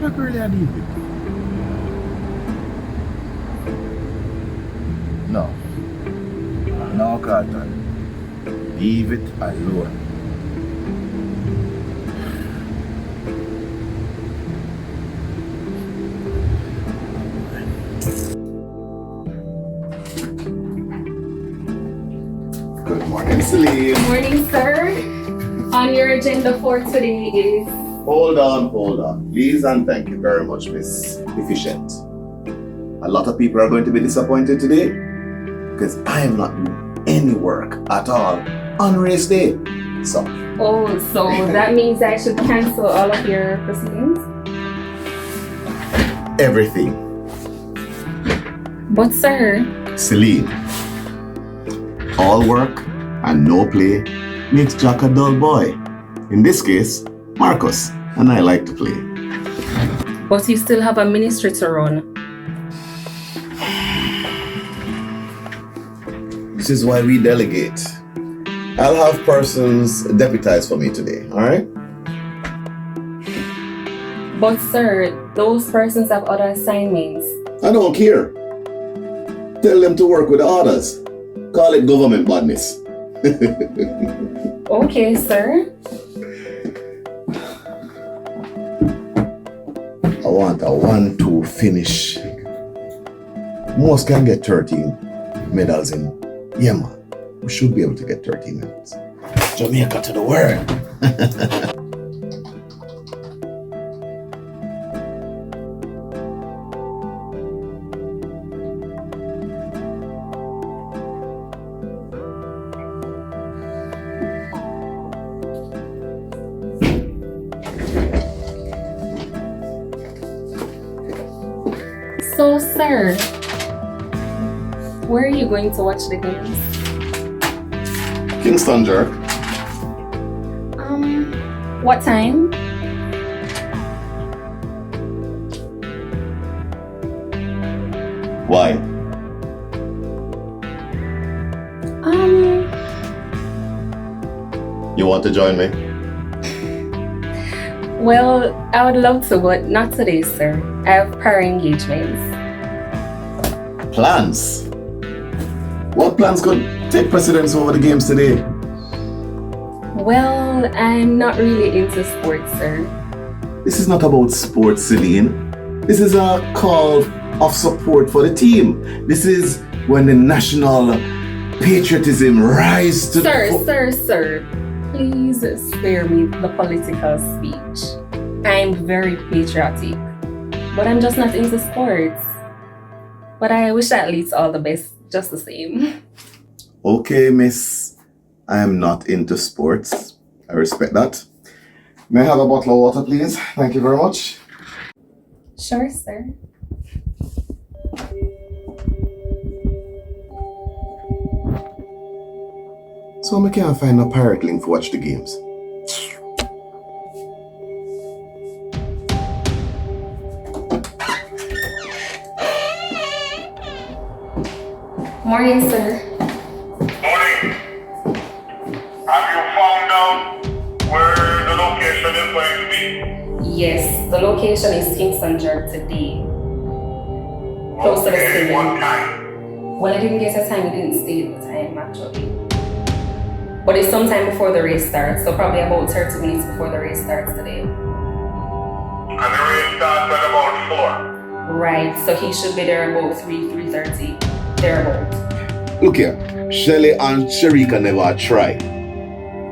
not really a leave it. No. No, Carlton. Leave it alone. Good morning, Celine. Good morning, sir. On your agenda for today is... Hold on. Please and thank you very much, Miss Efficient. A lot of people are going to be disappointed today because I am not doing any work at all on race day. So that means I should cancel all of your proceedings? everything. But, sir... Celine, all work and no play makes Jack a dull boy. In this case, Marcus and I like to play. But you still have a ministry to run. This is why we delegate. I'll have persons deputize for me today, alright? But, sir, those persons have other assignments. I don't care. Tell them to work with the others. Call it government badness. Okay, sir. I want a 1-2 finish. Most can get 13 medals in. Yeah, man. We should be able to get 13 medals. Jamaica to the world. So, sir, where are you going to watch the games? Kingston Jerk. What time? Why? You want to join me? Well, I would love to, but not today, sir. I have prior engagements. Plans? What plans could take precedence over the games today? Well, I'm not really into sports, sir. This is not about sports, Celine. This is a call of support for the team. This is when the national patriotism rise to Sir. Please spare me the political speech. I'm very patriotic, but I'm just not into sports. But I wish athletes all the best just the same. Okay, miss. I am not into sports. I respect that. May I have a bottle of water, please? Thank you very much. Sure, sir. So I can't find a pirate link to watch the games. Morning, sir. Morning. Have you found out where the location is going to be? Yes, the location is Kingston Jerk today. Close to the Okay, stadium. what time? Well, I didn't get a time, it didn't state the time actually. But it's sometime before the race starts, so probably about 30 minutes before the race starts today. And the race starts at about 4. Right, so he should be there about 3:30, thereabout. Look here, Shelly and Sharika never try.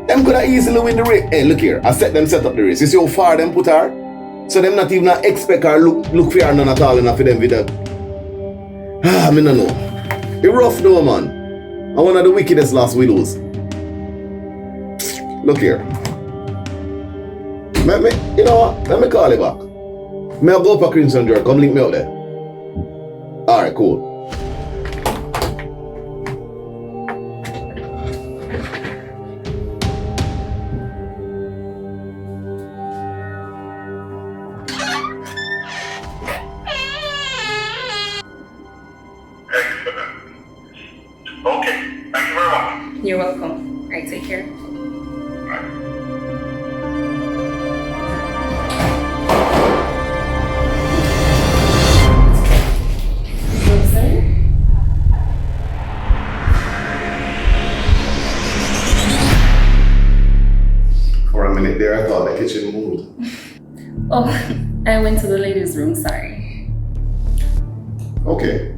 Them could have easily win the race. Hey, look here, I set up the race. You see how far them put her? So them not even expect her look for her none at all enough for them video. I no know. It rough though, man. And one of the wickedest last widows. Look here. You know what? Let me call you back. May I go up a Crimson Jerk? Come link me out there. Alright, cool. Excellent. Okay, thank you very much. You're welcome. All right, take care. went there, I thought the kitchen moved. Oh, I went to the ladies' room, sorry. Okay.